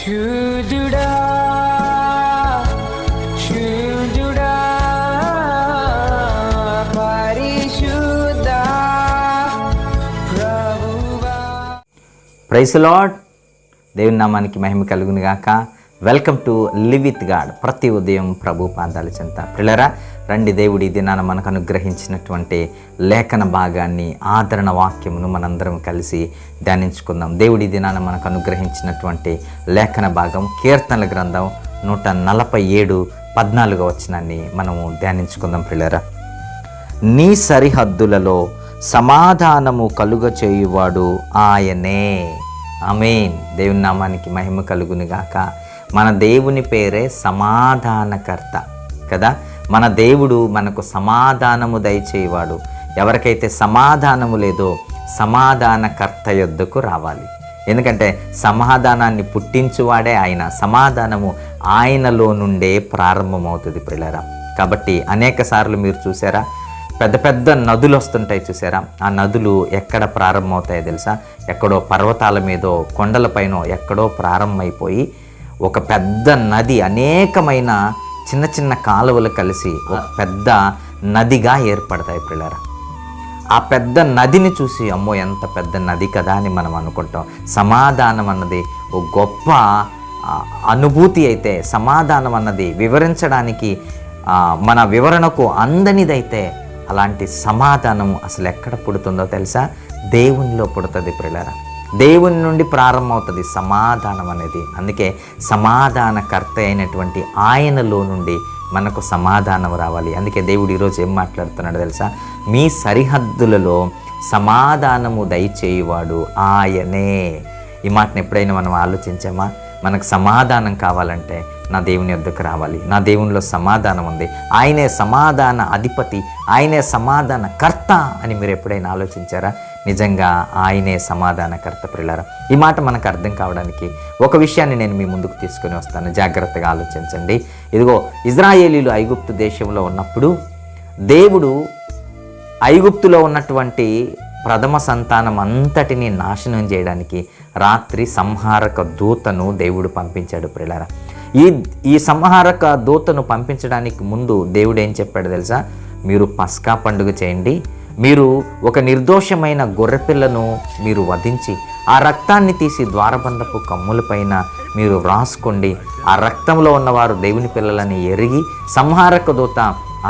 పరిశుద్ధుడా శుద్ధుడా పరిశుద్ధ ప్రభువా. Praise the Lord. దేవుని నామానికి మహిమ కలుగును గాక. Welcome to live with God. ప్రతి ఉదయం ప్రభు పాదాల చెంత. పిల్లరా రండి, దేవుడి దినాన మనకు అనుగ్రహించినటువంటి లేఖన భాగాన్ని, ఆదరణ వాక్యమును మనందరం కలిసి ధ్యానించుకుందాం. దేవుడి దినాన మనకు అనుగ్రహించినటువంటి లేఖన భాగం కీర్తనల గ్రంథం 147:14 వచనాన్ని మనము ధ్యానించుకుందాం. పిల్లరా, నీ సరిహద్దులలో సమాధానము కలుగచేయువాడు ఆయనే. ఆమేన్. దేవుని నామానికి మహిమ కలుగునుగాక. మన దేవుని పేరే సమాధానకర్త కదా. మన దేవుడు మనకు సమాధానము దయచేవాడు. ఎవరికైతే సమాధానము లేదో సమాధానకర్త యొద్దకు రావాలి. ఎందుకంటే సమాధానాన్ని పుట్టించువాడే ఆయన. సమాధానము ఆయనలో నుండే ప్రారంభమవుతుంది పిల్లరా. కాబట్టి అనేక సార్లు మీరు చూసారా, పెద్ద పెద్ద నదులు వస్తుంటాయి చూసారా. ఆ నదులు ఎక్కడ ప్రారంభమవుతాయో తెలుసా? ఎక్కడో పర్వతాల మీదో కొండలపైనో ఎక్కడో ప్రారంభమైపోయి ఒక పెద్ద నది అనేకమైన చిన్న చిన్న కాలువలు కలిసి ఒక పెద్ద నదిగా ఏర్పడతాయి పిల్లరా. ఆ పెద్ద నదిని చూసి అమ్మో ఎంత పెద్ద నది కదా అని మనం అనుకుంటాం. సమాధానం అన్నది ఒక గొప్ప అనుభూతి అయితే, సమాధానం అన్నది వివరించడానికి మన వివరణకు అందనిదైతే, అలాంటి సమాధానం అసలు ఎక్కడ పుడుతుందో తెలుసా? దేవునిలో పుడుతుంది పిల్లరా. దేవుని నుండి ప్రారంభమవుతుంది సమాధానం అనేది. అందుకే సమాధానకర్త అయినటువంటి ఆయనలో నుండి మనకు సమాధానం రావాలి. అందుకే దేవుడు ఈరోజు ఏం మాట్లాడుతున్నాడు తెలుసా? మీ సరిహద్దులలో సమాధానము దయచేయువాడు ఆయనే. ఈ మాటను ఎప్పుడైనా మనం ఆలోచించామా? మనకు సమాధానం కావాలంటే నా దేవుని వద్దకు రావాలి. నా దేవునిలో సమాధానం ఉంది. ఆయనే సమాధాన అధిపతి, ఆయనే సమాధాన కర్త అని మీరు ఎప్పుడైనా ఆలోచించారా? నిజంగా ఆయనే సమాధానకర్త పిల్లరా. ఈ మాట మనకు అర్థం కావడానికి ఒక విషయాన్ని నేను మీ ముందుకు తీసుకుని వస్తాను. జాగ్రత్తగా ఆలోచించండి. ఇదిగో, ఇజ్రాయేలీలు ఐగుప్తు దేశంలో ఉన్నప్పుడు దేవుడు ఐగుప్తులో ఉన్నటువంటి ప్రథమ సంతానం అంతటిని నాశనం చేయడానికి రాత్రి సంహారక దూతను దేవుడు పంపించాడు పిల్లరా. ఈ సంహారక దూతను పంపించడానికి ముందు దేవుడు ఏం చెప్పాడు తెలుసా? మీరు పస్కా పండుగ చేయండి, మీరు ఒక నిర్దోషమైన గొర్రెపిల్లను మీరు వధించి ఆ రక్తాన్ని తీసి ద్వారబంధపు కమ్ములపైన మీరు వ్రాసుకోండి. ఆ రక్తంలో ఉన్నవారు దేవుని పిల్లలని ఎరిగి సంహారక దూత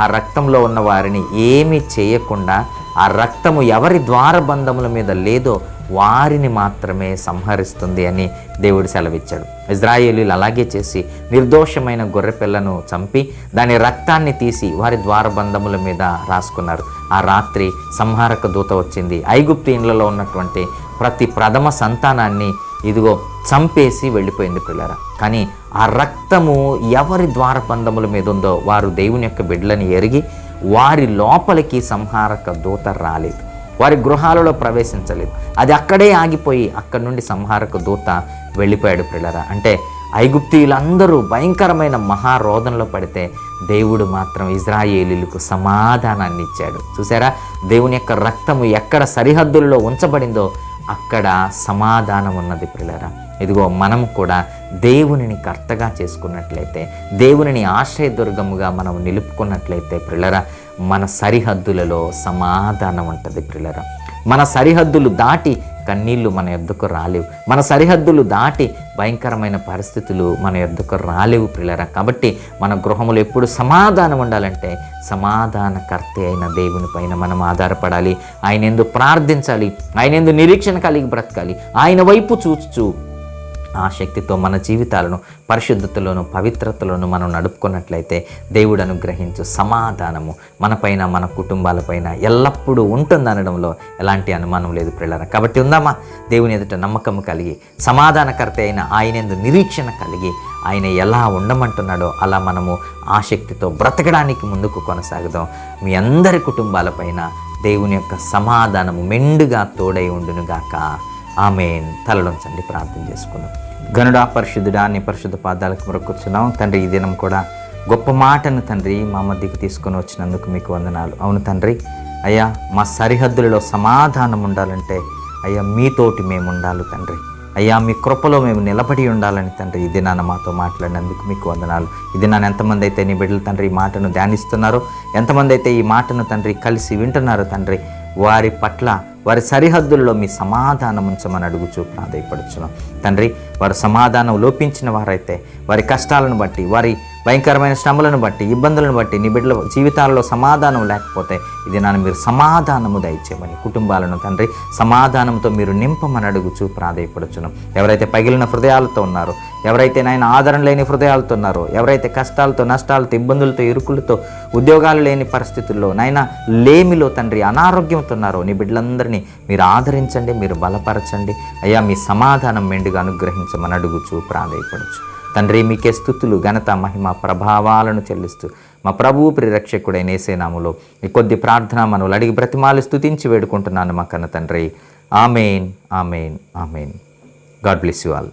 ఆ రక్తంలో ఉన్న వారిని ఏమీ చేయకుండా ఆ రక్తము ఎవరి ద్వారబంధముల మీద లేదో వారిని మాత్రమే సంహరిస్తుంది అని దేవుడు సెలవిచ్చాడు. ఇజ్రాయేలీలు అలాగే చేసి నిర్దోషమైన గొర్రెపిల్లను చంపి దాని రక్తాన్ని తీసి వారి ద్వారబంధముల మీద రాసుకున్నారు. ఆ రాత్రి సంహారక దూత వచ్చింది. ఐగుప్తు ఇండ్లలో ఉన్నటువంటి ప్రతి ప్రథమ సంతానాన్ని ఇదిగో చంపేసి వెళ్ళిపోయింది పిల్లరా. కానీ ఆ రక్తము ఎవరి ద్వారబంధముల మీద ఉందో వారు దేవుని యొక్క బిడ్డలని ఎరిగి వారి లోపలికి సంహారక దూత రాలేదు, వారి గృహాలలో ప్రవేశించలేదు. అది అక్కడే ఆగిపోయి అక్కడి నుండి సంహారక దూత వెళ్ళిపోయాడు పిల్లరా. అంటే ఐగుప్తీయులందరూ భయంకరమైన మహారోధనలో పడితే దేవుడు మాత్రం ఇజ్రాయేలీలకు సమాధానాన్ని ఇచ్చాడు. చూసారా, దేవుని యొక్క రక్తము ఎక్కడ సరిహద్దుల్లో ఉంచబడిందో అక్కడ సమాధానం ఉన్నది పిల్లరా. ఇదిగో మనం కూడా దేవునిని కర్తగా చేసుకున్నట్లయితే, దేవునిని ఆశ్రయదుర్గముగా మనం నిలుపుకున్నట్లయితే పిల్లరా, మన సరిహద్దులలో సమాధానం ఉంటుంది పిల్లరా. మన సరిహద్దులు దాటి కన్నీళ్ళు మన యొద్దకు రాలేవు. మన సరిహద్దులు దాటి భయంకరమైన పరిస్థితులు మన యొద్దకు రాలేవు పిల్లరా. కాబట్టి మన గృహములు ఎప్పుడు సమాధానం ఉండాలంటే సమాధానకర్త అయిన దేవుని పైన మనం ఆధారపడాలి. ఆయన యందు ప్రార్థించాలి, ఆయన యందు నిరీక్షణ కలిగి బ్రతకాలి. ఆయన వైపు చూచు ఆ శక్తితో మన జీవితాలను పరిశుద్ధతలోను పవిత్రతలోను మనం నడుపుకున్నట్లయితే దేవుడు అనుగ్రహించు సమాధానము మనపైన మన కుటుంబాలపైన ఎల్లప్పుడూ ఉంటుందనడంలో ఎలాంటి అనుమానం లేదు పిల్లరా. కాబట్టి ఉందామా? దేవుని ఎదుట నమ్మకం కలిగి సమాధానకర్త అయిన ఆయన యందు నిరీక్షణ కలిగి ఆయన ఎలా ఉండమంటున్నాడో అలా మనము ఆ శక్తితో బ్రతకడానికి ముందుకు కొనసాగుదాం. మీ అందరి కుటుంబాలపైన దేవుని యొక్క సమాధానము మెండుగా తోడై ఉండునుగాక. ఆమేన్. తలలోంచండి, ప్రార్థన చేసుకుందాం. గనుడా, పరిశుద్ధుడా, నీ పరిశుద్ధ పాదాలకు మొరకొచ్చున్నాం తండ్రి. ఈ దినం కూడా గొప్ప మాటను తండ్రి మా మధ్యకి తీసుకొని వచ్చినందుకు మీకు వందనాలు. అవును తండ్రి, అయ్యా మా సరిహద్దులలో సమాధానం ఉండాలంటే అయ్యా మీతోటి మేము ఉండాలి తండ్రి. అయ్యా మీ కృపలో మేము నిలబడి ఉండాలని తండ్రి ఇది నాన్న మాతో మాట్లాడినందుకు మీకు వందనాలు. ఇది నాన్న ఎంతమంది అయితే నీ బిడ్డలు తండ్రి ఈ మాటను ధ్యానిస్తున్నారో, ఎంతమంది అయితే ఈ మాటను తండ్రి కలిసి వింటున్నారో తండ్రి, వారి పట్ల వారి సరిహద్దుల్లో మీ సమాధానం ఉంచమని అడుగుచూ ప్రాధేయపడుచున్నాం తండ్రి. వారు సమాధానం లోపించిన వారైతే వారి కష్టాలను బట్టి, వారి భయంకరమైన శ్రమలను బట్టి, ఇబ్బందులను బట్టి నీ బిడ్డల జీవితాల్లో సమాధానం లేకపోతే ఇది నన్ను మీరు సమాధానము దయచేయమని, కుటుంబాలను తండ్రి సమాధానంతో మీరు నింపమని అడుగుచూ ప్రాధేయపడుచున్నాం. ఎవరైతే పగిలిన హృదయాలతో ఉన్నారో, ఎవరైతే నాయన ఆదరణ లేని హృదయాలతో ఉన్నారో, ఎవరైతే కష్టాలతో, నష్టాలతో, ఇబ్బందులతో, ఇరుకులతో, ఉద్యోగాలు లేని పరిస్థితుల్లో, నాయన లేమిలో తండ్రి అనారోగ్యంతో ఉన్నారో నీ బిడ్డలందరినీ మీరు ఆదరించండి, మీరు బలపరచండి అయ్యా. మీ సమాధానం మెండుగా అనుగ్రహించమని అడుగుచూ ప్రాధేయపడచ్చు తండ్రి. మీకే స్తుతులు, ఘనత, మహిమ, ప్రభావాలను చెల్లిస్తూ మా ప్రభువు ప్రిరక్షకుడైన యేసే నామములో ఈ కొద్ది ప్రార్థన మనవులు అడిగి బ్రతిమాలి స్తుతించి వేడుకుంటున్నాను మా కన్న తండ్రి. Amen, amen, amen. God bless you all.